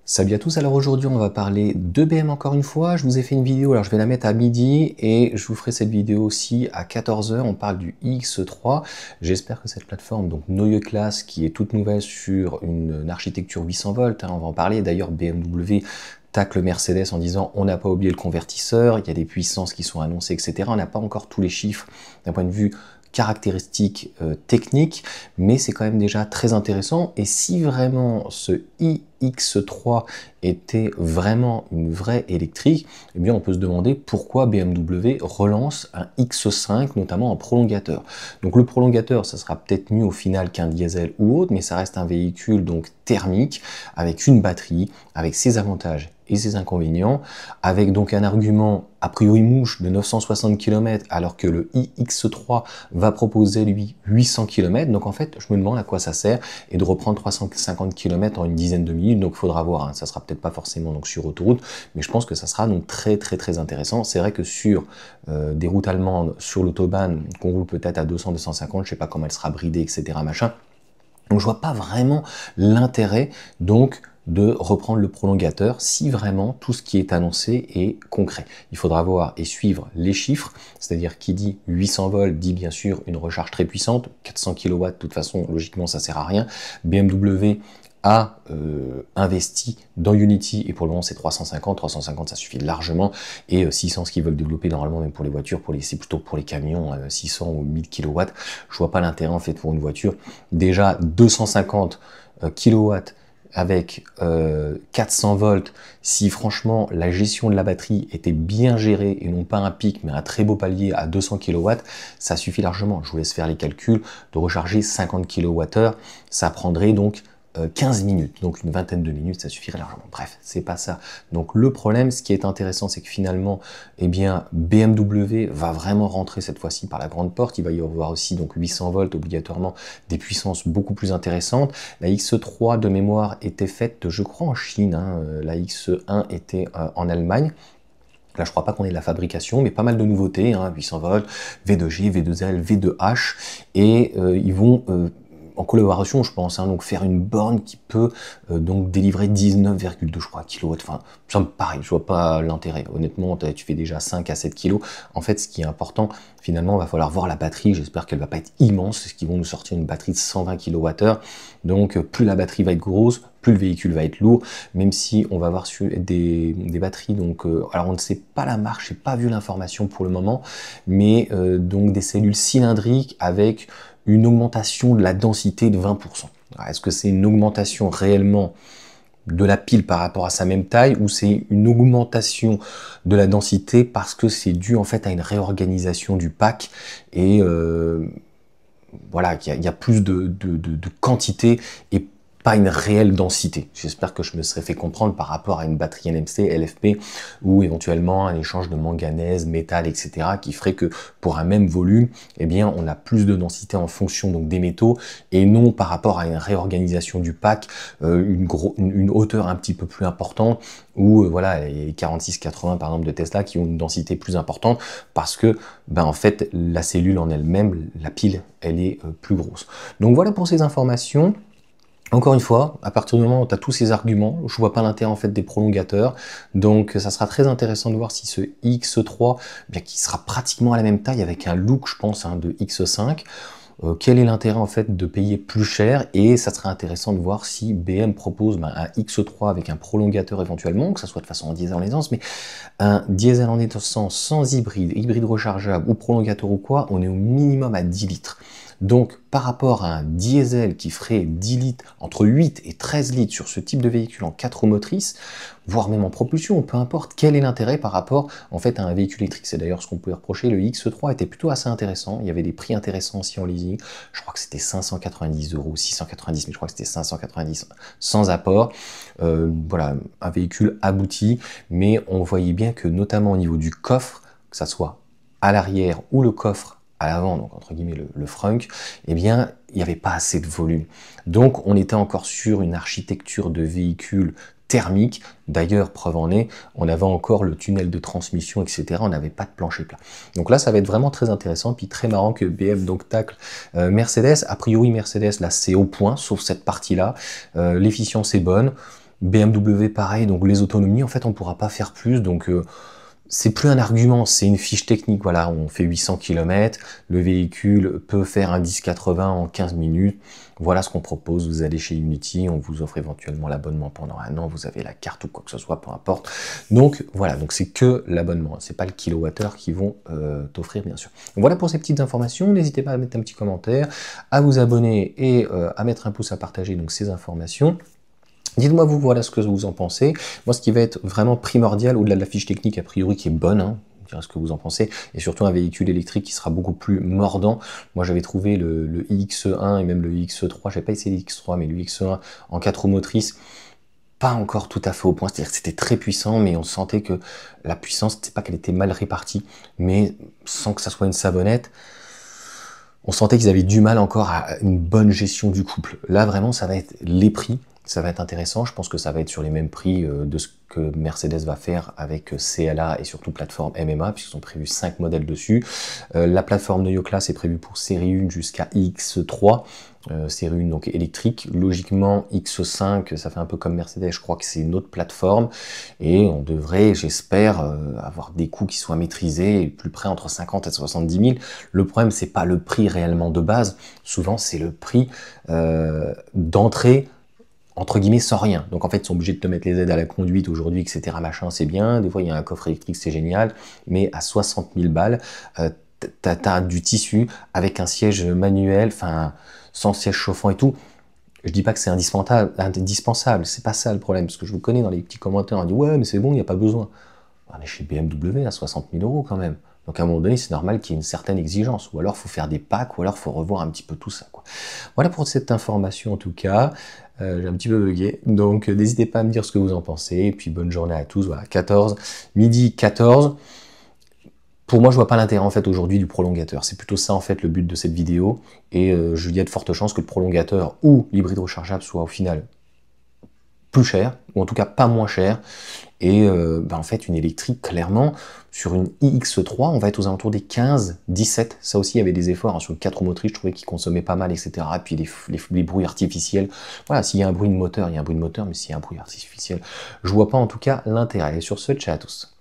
Salut à tous, alors aujourd'hui on va parler de BM encore une fois. Je vous ai fait une vidéo, alors je vais la mettre à midi et je vous ferai cette vidéo aussi à 14 h. On parle du iX3. J'espère que cette plateforme, donc Neue Klasse, qui est toute nouvelle sur une architecture 800 volts, on va en parler. D'ailleurs BMW tacle Mercedes en disant on n'a pas oublié le convertisseur, il y a des puissances qui sont annoncées, etc. On n'a pas encore tous les chiffres d'un point de vue caractéristiques techniques, mais c'est quand même déjà très intéressant. Et si vraiment ce iX3 était vraiment une vraie électrique, eh bien on peut se demander pourquoi BMW relance un X5, notamment en prolongateur. Donc le prolongateur, ça sera peut-être mieux au final qu'un diesel ou autre, mais ça reste un véhicule donc thermique, avec une batterie, avec ses avantages et ses inconvénients, avec donc un argument a priori mouche de 960 km, alors que le iX3 va proposer lui 800 km. Donc en fait, je me demande à quoi ça sert, et de reprendre 350 km en une dizaine de minutes. Donc il faudra voir, hein. Ça sera peut-être pas forcément donc sur autoroute, mais je pense que ça sera donc très intéressant. C'est vrai que sur des routes allemandes, sur l'autobahn, qu'on roule peut-être à 200-250, je sais pas comment elle sera bridée, etc. machin. Donc je vois pas vraiment l'intérêt donc de reprendre le prolongateur si vraiment tout ce qui est annoncé est concret. Il faudra voir et suivre les chiffres, c'est-à-dire qui dit 800 volts dit bien sûr une recharge très puissante, 400 kW, de toute façon logiquement ça sert à rien. BMW a investi dans Unity et pour le moment c'est 350 ça suffit largement, et 600 ce qu'ils veulent développer normalement même pour les voitures, c'est plutôt pour les camions, 600 ou 1000 kW. Je vois pas l'intérêt en fait pour une voiture. Déjà 250 kW avec 400 volts, si franchement la gestion de la batterie était bien gérée et non pas un pic mais un très beau palier à 200 kW, ça suffit largement. Je vous laisse faire les calculs. De recharger 50 kWh, ça prendrait donc 15 minutes, donc une vingtaine de minutes, ça suffirait largement. Bref, c'est pas ça. Donc le problème, ce qui est intéressant, c'est que finalement, eh bien, BMW va vraiment rentrer cette fois-ci par la grande porte. Il va y avoir aussi donc 800 volts obligatoirement, des puissances beaucoup plus intéressantes. La X3 de mémoire était faite, je crois, en Chine. La X1 était en Allemagne. Là, je crois pas qu'on ait de la fabrication, mais pas mal de nouveautés, 800 volts, V2G, V2L, V2H, et ils vont en collaboration, je pense, donc faire une borne qui peut donc délivrer 19,2 je crois kW. Enfin, ça me paraît, je vois pas l'intérêt. Honnêtement, tu fais déjà 5 à 7 kg. En fait, ce qui est important, finalement, il va falloir voir la batterie. J'espère qu'elle va pas être immense, parce qu'ils vont nous sortir une batterie de 120 kWh. Donc, plus la batterie va être grosse, plus le véhicule va être lourd, même si on va avoir des batteries, donc alors on ne sait pas la marque, j'ai pas vu l'information pour le moment, mais donc des cellules cylindriques avec une augmentation de la densité de 20%. Est-ce que c'est une augmentation réellement de la pile par rapport à sa même taille, ou c'est une augmentation de la densité parce que c'est dû en fait à une réorganisation du pack, et voilà, qu'il y a plus de quantité et pas une réelle densité. J'espère que je me serais fait comprendre par rapport à une batterie NMC, LFP, ou éventuellement un échange de manganèse, métal, etc., qui ferait que pour un même volume, eh bien, on a plus de densité en fonction donc des métaux, et non par rapport à une réorganisation du pack, une hauteur un petit peu plus importante, ou voilà, les 4680 par exemple de Tesla qui ont une densité plus importante, parce que en fait la cellule en elle-même, la pile, elle est plus grosse. Donc voilà pour ces informations. Encore une fois, à partir du moment où tu as tous ces arguments, je vois pas l'intérêt en fait des prolongateurs. Donc ça sera très intéressant de voir si ce X3, qui sera pratiquement à la même taille avec un look, je pense, de X5, quel est l'intérêt en fait de payer plus cher, et ça serait intéressant de voir si BM propose un X3 avec un prolongateur éventuellement, que ça soit de façon en diesel en essence, mais un diesel en essence sans hybride rechargeable ou prolongateur ou quoi, on est au minimum à 10 litres. Donc par rapport à un diesel qui ferait 10 litres, entre 8 et 13 litres sur ce type de véhicule en 4 roues motrices, voire même en propulsion, peu importe, quel est l'intérêt par rapport en fait à un véhicule électrique. C'est d'ailleurs ce qu'on pouvait reprocher. Le X3 était plutôt assez intéressant, il y avait des prix intéressants aussi en leasing, je crois que c'était 590 €, 690, mais je crois que c'était 590 sans apport. Voilà, un véhicule abouti, mais on voyait bien que notamment au niveau du coffre, que ça soit à l'arrière ou le coffre à l'avant, donc entre guillemets le frunk, eh bien il n'y avait pas assez de volume. Donc on était encore sur une architecture de véhicule thermique. D'ailleurs, preuve en est, on avait encore le tunnel de transmission, etc. On n'avait pas de plancher plat. Donc là, ça va être vraiment très intéressant, puis très marrant que BM donc tacle Mercedes. A priori, Mercedes, là, c'est au point, sauf cette partie-là. L'efficience est bonne. BMW pareil, donc les autonomies, en fait, on pourra pas faire plus, donc c'est plus un argument, c'est une fiche technique. Voilà, on fait 800 km, le véhicule peut faire un 1080 en 15 minutes. Voilà ce qu'on propose. Vous allez chez Unity, on vous offre éventuellement l'abonnement pendant un an, vous avez la carte ou quoi que ce soit, peu importe. Donc voilà, donc c'est que l'abonnement, c'est pas le kilowattheure qu'ils vont t'offrir, bien sûr. Donc, voilà pour ces petites informations. N'hésitez pas à mettre un petit commentaire, à vous abonner et à mettre un pouce à partager donc ces informations. Dites-moi vous, voilà ce que vous en pensez. Moi, ce qui va être vraiment primordial, au-delà de la fiche technique a priori qui est bonne, hein, vous direz ce que vous en pensez, et surtout un véhicule électrique qui sera beaucoup plus mordant. Moi, j'avais trouvé le iX1 et même le iX3, j'avais pas essayé le iX3, mais le iX1 en 4 roues motrices, pas encore tout à fait au point, c'est-à-dire que c'était très puissant, mais on sentait que la puissance, c'est pas qu'elle était mal répartie, mais sans que ça soit une savonnette, on sentait qu'ils avaient du mal encore à une bonne gestion du couple. Là, vraiment, ça va être les prix. Ça va être intéressant, je pense que ça va être sur les mêmes prix de ce que Mercedes va faire avec CLA et surtout plateforme MMA, puisqu'ils ont prévu 5 modèles dessus. La plateforme Neue Klasse est prévue pour série 1 jusqu'à X3, série 1 donc électrique. Logiquement, X5, ça fait un peu comme Mercedes, je crois que c'est une autre plateforme, et on devrait, j'espère, avoir des coûts qui soient maîtrisés, plus près entre 50 et 70 000. Le problème, c'est pas le prix réellement de base, souvent c'est le prix d'entrée, entre guillemets, sans rien. Donc en fait, ils sont obligés de te mettre les aides à la conduite aujourd'hui, etc. Machin, c'est bien. Des fois, il y a un coffre électrique, c'est génial. Mais à 60 000 balles, t'as du tissu avec un siège manuel, enfin, sans siège chauffant et tout. Je dis pas que c'est indispensable, c'est pas ça le problème. Parce que je vous connais dans les petits commentaires, on dit ouais, mais c'est bon, il n'y a pas besoin. On est chez BMW à 60 000 € quand même. Donc à un moment donné, c'est normal qu'il y ait une certaine exigence. Ou alors, il faut faire des packs, ou alors, il faut revoir un petit peu tout ça, quoi. Voilà pour cette information, en tout cas. J'ai un petit peu bugué. Donc, n'hésitez pas à me dire ce que vous en pensez. Et puis, bonne journée à tous. Voilà, 14, midi 14. Pour moi, je vois pas l'intérêt, en fait, aujourd'hui du prolongateur. C'est plutôt ça, en fait, le but de cette vidéo. Et il y a de fortes chances que le prolongateur ou l'hybride rechargeable soit, au final, plus cher, ou en tout cas pas moins cher. Et en fait, une électrique, clairement, sur une iX3, on va être aux alentours des 15, 17. Ça aussi, il y avait des efforts, hein, sur le 4 roues motrices, je trouvais qu'ils consommaient pas mal, etc. Et puis les bruits artificiels. Voilà, s'il y a un bruit de moteur, il y a un bruit de moteur, mais s'il y a un bruit artificiel, je vois pas en tout cas l'intérêt. Et sur ce, ciao à tous.